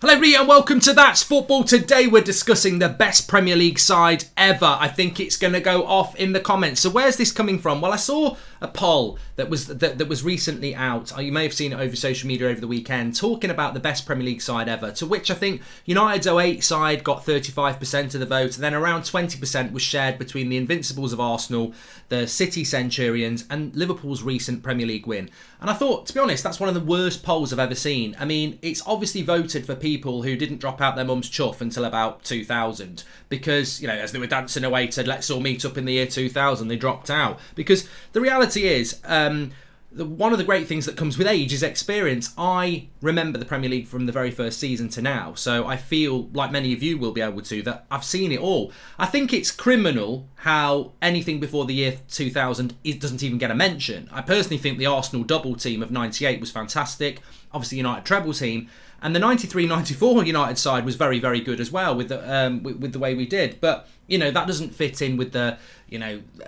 Hello everybody and welcome to That's Football. Today we're discussing the best Premier League side ever. I think it's going to go off in the comments. So where's this coming from? Well, I saw a poll that was recently out. You may have seen it over social media over the weekend, talking about the best Premier League side ever, to which I think United's 08 side got 35% of the vote, and then around 20% was shared between the Invincibles of Arsenal, the City Centurions and Liverpool's recent Premier League win. And I thought, to be honest, that's one of the worst polls I've ever seen. I mean, it's obviously voted for people who didn't drop out their mum's chuff until about 2000 because, as they were dancing away to let's all meet up in the year 2000, they dropped out. Because the reality is, one of the great things that comes with age is experience. I remember the Premier League from the very first season to now, so I feel like many of you will be able to, that I've seen it all. I think it's criminal how anything before the year 2000 it doesn't even get a mention. I personally think the Arsenal double team of 98 was fantastic, obviously United treble team, and the 93-94 United side was very, very good as well with the way we did. But, that doesn't fit in with the,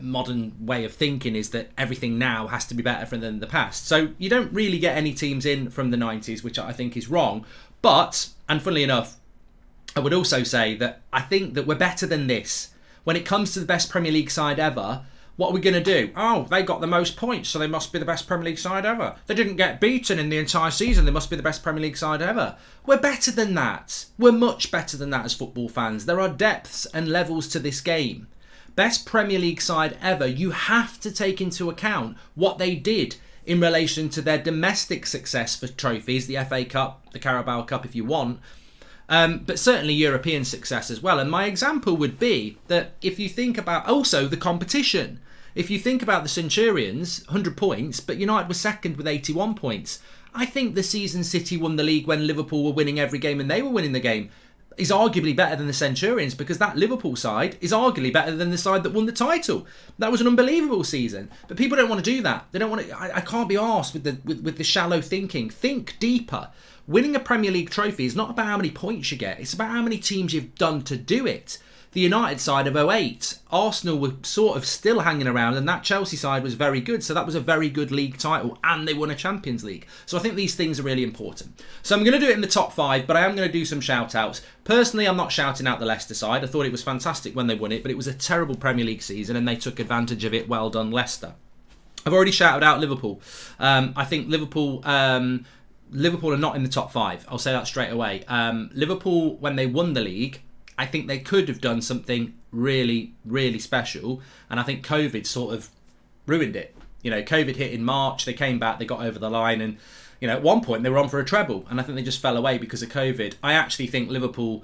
modern way of thinking, is that everything now has to be better than the past. So you don't really get any teams in from the 90s, which I think is wrong. But, and funnily enough, I would also say that I think that we're better than this. When it comes to the best Premier League side ever, what are we going to do? Oh, they got the most points, so they must be the best Premier League side ever. They didn't get beaten in the entire season, they must be the best Premier League side ever. We're better than that. We're much better than that as football fans. There are depths and levels to this game. Best Premier League side ever, you have to take into account what they did in relation to their domestic success for trophies, the FA Cup, the Carabao Cup if you want, but certainly European success as well. And my example would be that if you think about also the competition, if you think about the Centurions, 100 points, but United was second with 81 points. I think the season City won the league when Liverpool were winning every game and they were winning the game is arguably better than the Centurions, because that Liverpool side is arguably better than the side that won the title. That was an unbelievable season. But people don't want to do that. They don't want to. I can't be arsed with the shallow thinking. Think deeper. Winning a Premier League trophy is not about how many points you get. It's about how many teams you've done to do it. The United side of 08, Arsenal were sort of still hanging around, and that Chelsea side was very good. So that was a very good league title, and they won a Champions League. So I think these things are really important. So I'm going to do it in the top 5, but I am going to do some shout-outs. Personally, I'm not shouting out the Leicester side. I thought it was fantastic when they won it, but it was a terrible Premier League season, and they took advantage of it. Well done, Leicester. I've already shouted out Liverpool. I think Liverpool are not in the top 5. I'll say that straight away. Liverpool, when they won the league, I think they could have done something really, really special. And I think COVID sort of ruined it. COVID hit in March. They came back. They got over the line. And, at one point they were on for a treble. And I think they just fell away because of COVID. I actually think Liverpool,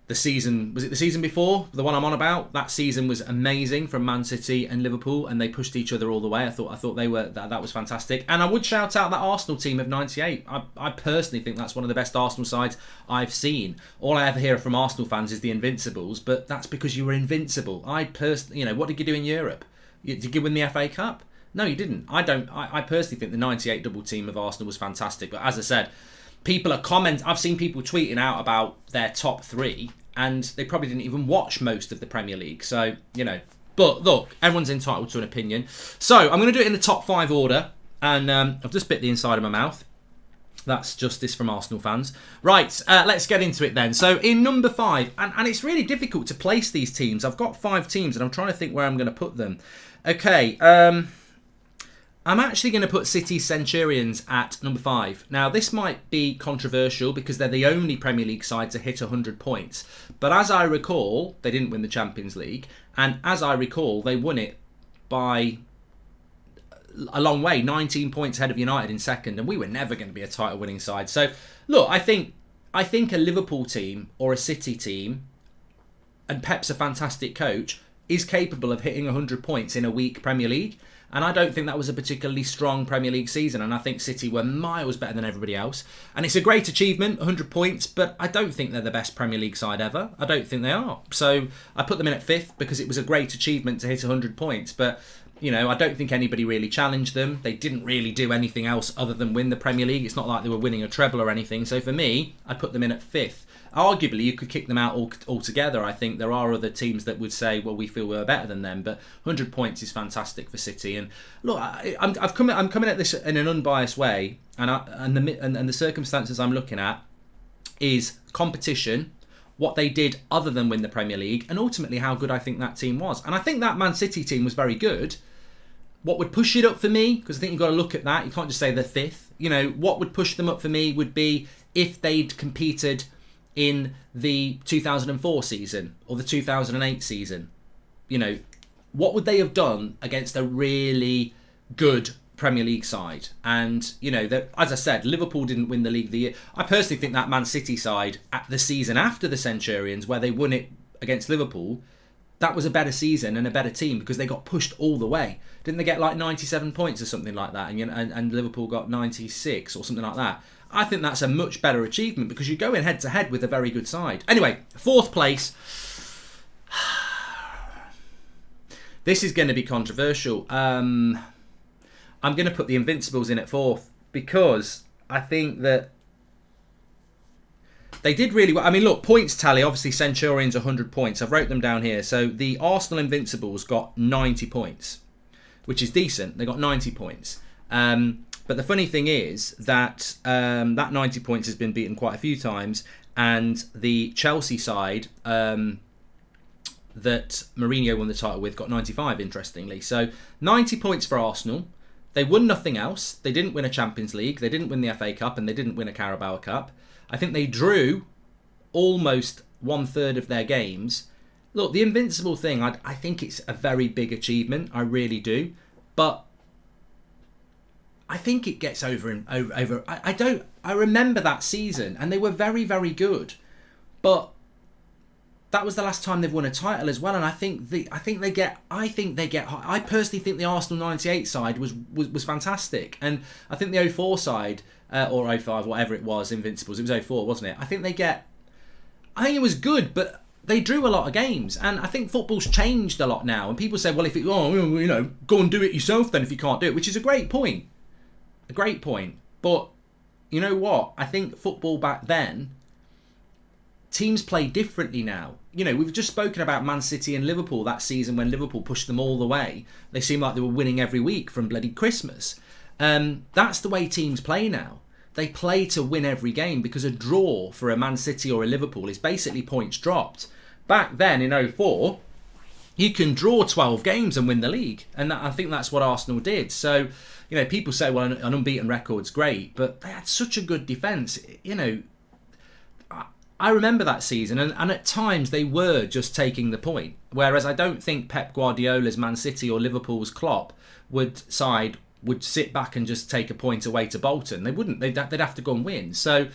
the season before, the one I'm on about, that season was amazing from Man City and Liverpool, and they pushed each other all the way. I thought they were that was fantastic. And I would shout out that Arsenal team of 98. I personally think that's one of the best Arsenal sides I've seen. All I ever hear from Arsenal fans is the Invincibles, but that's because you were invincible. I personally, what did you do in Europe? Did you win the FA Cup? No, you didn't. I personally think the 98 double team of Arsenal was fantastic, but as I said, people are I've seen people tweeting out about their top 3, and they probably didn't even watch most of the Premier League. So, But look, everyone's entitled to an opinion. So I'm going to do it in the top 5 order, and I've just bit the inside of my mouth. That's justice from Arsenal fans. Right, let's get into it then. So in number 5, and it's really difficult to place these teams. I've got 5 teams, and I'm trying to think where I'm going to put them. Okay, I'm actually going to put City Centurions at number 5. Now, this might be controversial because they're the only Premier League side to hit 100 points. But as I recall, they didn't win the Champions League. And as I recall, they won it by a long way, 19 points ahead of United in second. And we were never going to be a title-winning side. So, look, I think a Liverpool team or a City team, and Pep's a fantastic coach, is capable of hitting 100 points in a weak Premier League. And I don't think that was a particularly strong Premier League season. And I think City were miles better than everybody else. And it's a great achievement, 100 points. But I don't think they're the best Premier League side ever. I don't think they are. So I put them in at 5th because it was a great achievement to hit 100 points. But, I don't think anybody really challenged them. They didn't really do anything else other than win the Premier League. It's not like they were winning a treble or anything. So for me, I put them in at 5th. Arguably, you could kick them out altogether. I think there are other teams that would say, well, we feel we're better than them. But 100 points is fantastic for City. And look, I'm coming at this in an unbiased way, and the circumstances I'm looking at, is competition, what they did other than win the Premier League, and ultimately how good I think that team was. And I think that Man City team was very good. What would push it up for me, because I think you've got to look at that, you can't just say they're fifth. You know, what would push them up for me would be if they'd competed in the 2004 season or the 2008 season. You know, what would they have done against a really good Premier League side? And, you know, as I said, Liverpool didn't win the league the year. I personally think that Man City side at the season after the Centurions, where they won it against Liverpool, that was a better season and a better team because they got pushed all the way. Didn't they get like 97 points or something like that? And Liverpool got 96 or something like that. I think that's a much better achievement because you go in head to head with a very good side. Anyway, fourth place. This is going to be controversial. I'm going to put the Invincibles in at fourth because I think that they did really well. I mean, look, points tally, obviously Centurions 100 points. I've wrote them down here. So the Arsenal Invincibles got 90 points, which is decent. They got 90 points. But the funny thing is that that 90 points has been beaten quite a few times. And the Chelsea side that Mourinho won the title with got 95, interestingly. So 90 points for Arsenal. They won nothing else. They didn't win a Champions League. They didn't win the FA Cup and they didn't win a Carabao Cup. I think they drew almost 1/3 of their games. Look, the Invincible thing, I think it's a very big achievement. I really do. But I think it gets over. I remember that season and they were very, very good. But that was the last time they've won a title as well, and I personally think the Arsenal 98 side was fantastic, and I think the 04 side or 05, whatever it was, Invincibles, it was 04, wasn't it? I think it was good, but they drew a lot of games, and I think football's changed a lot now. And people say, well, go and do it yourself then if you can't do it, which is a great point, But you know what? I think football back then, teams play differently now. You know, we've just spoken about Man City and Liverpool that season when Liverpool pushed them all the way. They seemed like they were winning every week from bloody Christmas. That's the way teams play now. They play to win every game because a draw for a Man City or a Liverpool is basically points dropped. Back then in 04, you can draw 12 games and win the league. And I think that's what Arsenal did. So, you know, people say, well, an unbeaten record's great, but they had such a good defence. You know, I remember that season, and at times they were just taking the point. Whereas I don't think Pep Guardiola's Man City or Liverpool's Klopp would sit back and just take a point away to Bolton. They wouldn't. They'd have to go and win. So,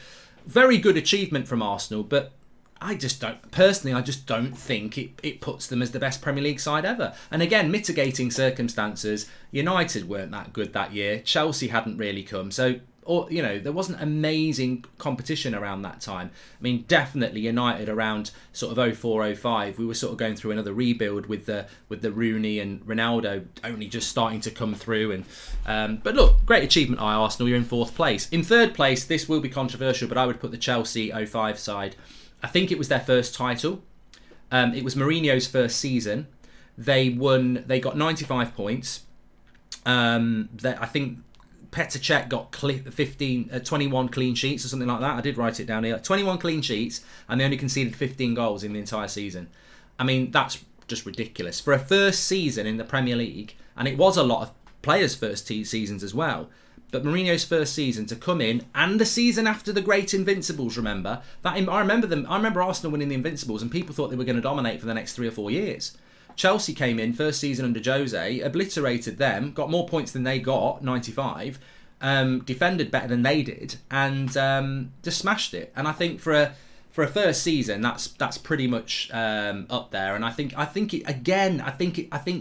very good achievement from Arsenal, but I just don't think it puts them as the best Premier League side ever. And again, mitigating circumstances, United weren't that good that year. Chelsea hadn't really come. So, there wasn't amazing competition around that time. I mean, definitely United around sort of 04, 05, we were sort of going through another rebuild with the Rooney and Ronaldo only just starting to come through. And but look, great achievement by Arsenal. You're in fourth place. In third place, this will be controversial, but I would put the Chelsea 05 side. I think it was their first title. It was Mourinho's first season. They got 95 points. I think Petr Cech got 21 clean sheets or something like that. I did write it down here. 21 clean sheets, and they only conceded 15 goals in the entire season. I mean, that's just ridiculous. For a first season in the Premier League, and it was a lot of players' first seasons as well, but Mourinho's first season to come in, and the season after the great Invincibles, remember? I remember Arsenal winning the Invincibles, and people thought they were going to dominate for the next 3 or 4 years. Chelsea came in, first season under Jose, obliterated them, got more points than they got, 95, defended better than they did, and just smashed it. And I think for a first season, that's pretty much up there. And I think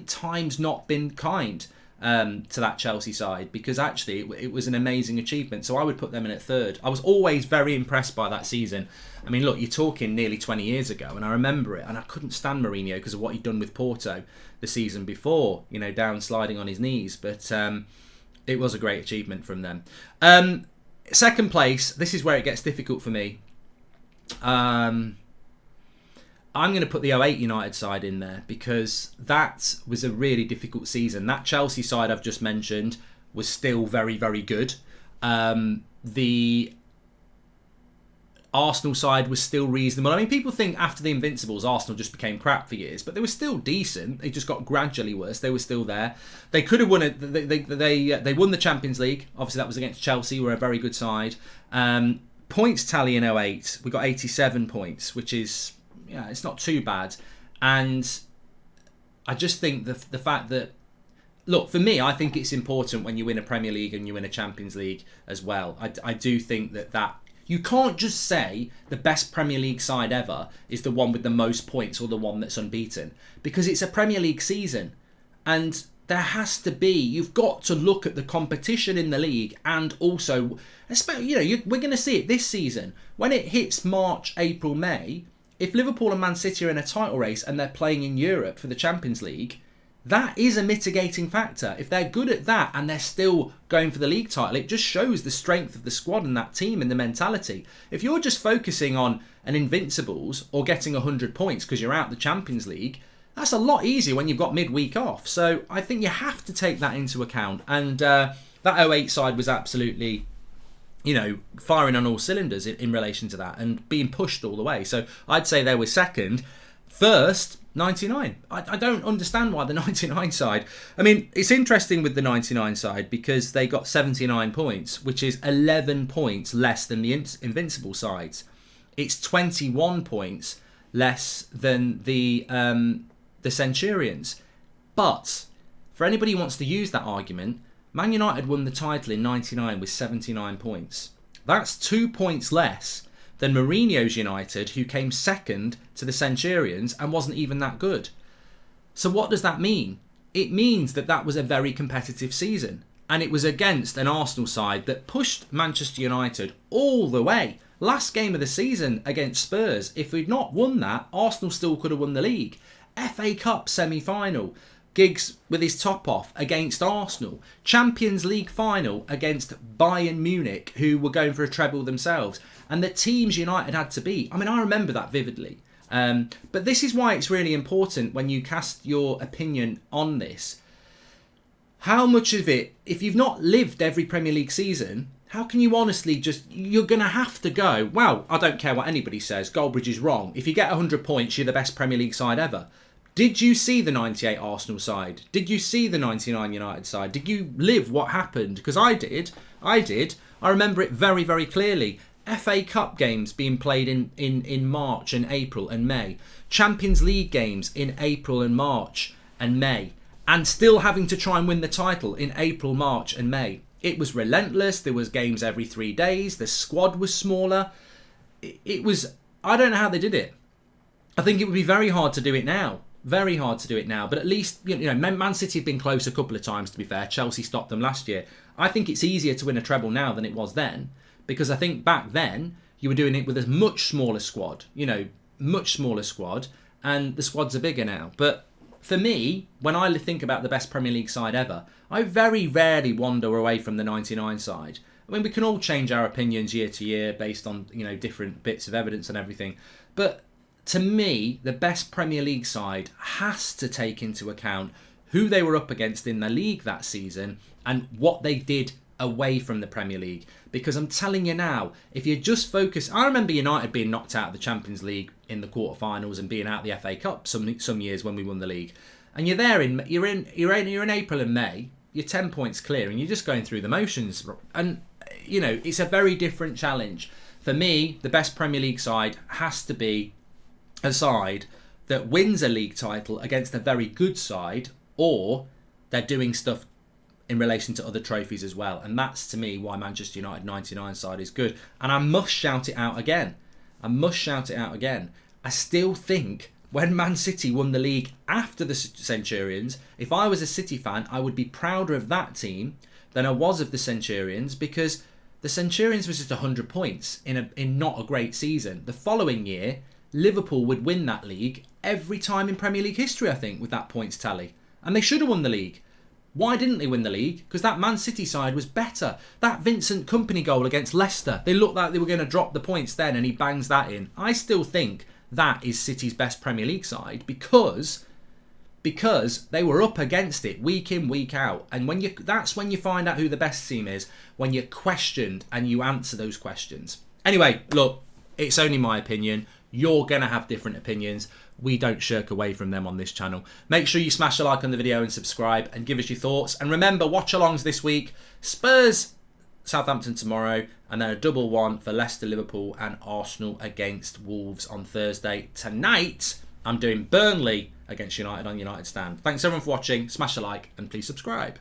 time's not been kind to that Chelsea side, because actually it was an amazing achievement. So I would put them in at third. I was always very impressed by that season. I mean, look, you're talking nearly 20 years ago, and I remember it, and I couldn't stand Mourinho because of what he'd done with Porto the season before, down sliding on his knees. But it was a great achievement from them. Second place, this is where it gets difficult for me. I'm going to put the 08 United side in there because that was a really difficult season. That Chelsea side I've just mentioned was still very, very good. Arsenal side was still reasonable. I mean, people think after the Invincibles, Arsenal just became crap for years, but they were still decent. They just got gradually worse. They were still there. They could have won it. They won the Champions League. Obviously, that was against Chelsea, who were a very good side. Points tally in 08, we got 87 points, which is, it's not too bad. And I just think the fact that, look, for me, I think it's important when you win a Premier League and you win a Champions League as well. I do think that you can't just say the best Premier League side ever is the one with the most points or the one that's unbeaten, because it's a Premier League season, and there has to be, you've got to look at the competition in the league, and also, especially, we're going to see it this season when it hits March, April, May. If Liverpool and Man City are in a title race and they're playing in Europe for the Champions League, that is a mitigating factor. If they're good at that and they're still going for the league title, it just shows the strength of the squad and that team and the mentality. If you're just focusing on an Invincibles or getting 100 points because you're out the Champions League, that's a lot easier when you've got midweek off. So I think you have to take that into account. And that 08 side was absolutely, firing on all cylinders in relation to that and being pushed all the way. So I'd say they were second. First, 99. I don't understand why the 99 side. I mean, it's interesting with the 99 side because they got 79 points, which is 11 points less than the Invincible sides. It's 21 points less than the Centurions. But for anybody who wants to use that argument, Man United won the title in 99 with 79 points. That's 2 points less than Mourinho's United, who came second to the Centurions and wasn't even that good. So what does that mean? It means that was a very competitive season. And it was against an Arsenal side that pushed Manchester United all the way. Last game of the season against Spurs, if we'd not won that, Arsenal still could have won the league. FA Cup semi-final, Giggs with his top off against Arsenal. Champions League final against Bayern Munich, who were going for a treble themselves. And the teams United had to beat. I mean, I remember that vividly. But this is why it's really important when you cast your opinion on this. How much of it, if you've not lived every Premier League season, how can you honestly you're going to have to go, well, I don't care what anybody says, Goldbridge is wrong. If you get 100 points, you're the best Premier League side ever. Did you see the 98 Arsenal side? Did you see the 99 United side? Did you live what happened? Because I did. I remember it very, very clearly. FA Cup games being played in March and April and May. Champions League games in April and March and May. And still having to try and win the title in April, March and May. It was relentless. There was games every 3 days. The squad was smaller. It was... I don't know how they did it. I think it would be very hard to do it now. Very hard to do it now. But at least, Man City have been close a couple of times, to be fair. Chelsea stopped them last year. I think it's easier to win a treble now than it was then. Because I think back then, you were doing it with a much smaller squad. Much smaller squad. And the squads are bigger now. But for me, when I think about the best Premier League side ever, I very rarely wander away from the 99 side. I mean, we can all change our opinions year to year based on, different bits of evidence and everything. But to me, the best Premier League side has to take into account who they were up against in the league that season and what they did away from the Premier League. Because I'm telling you now, if you just focus... I remember United being knocked out of the Champions League in the quarterfinals and being out of the FA Cup some years when we won the league. And you're there you're in April and May, you're 10 points clear and you're just going through the motions. And, it's a very different challenge. For me, the best Premier League side has to be a side that wins a league title against a very good side, or they're doing stuff in relation to other trophies as well. And that's, to me, why Manchester United 99 side is good. And I must shout it out again. I still think when Man City won the league after the Centurions, if I was a City fan, I would be prouder of that team than I was of the Centurions, because the Centurions was just 100 points in not a great season. The following year, Liverpool would win that league every time in Premier League history, I think, with that points tally. And they should have won the league. Why didn't they win the league? Because that Man City side was better. That Vincent Kompany goal against Leicester, they looked like they were going to drop the points then, and he bangs that in. I still think that is City's best Premier League side because they were up against it week in, week out. And that's when you find out who the best team is, when you're questioned and you answer those questions. Anyway, look, It's only my opinion. You're going to have different opinions. We don't shirk away from them on this channel. Make sure you smash a like on the video and subscribe and give us your thoughts. And remember, watch-alongs this week. Spurs, Southampton tomorrow, and then a double one for Leicester, Liverpool and Arsenal against Wolves on Thursday. Tonight, I'm doing Burnley against United on United Stand. Thanks everyone for watching. Smash a like and please subscribe.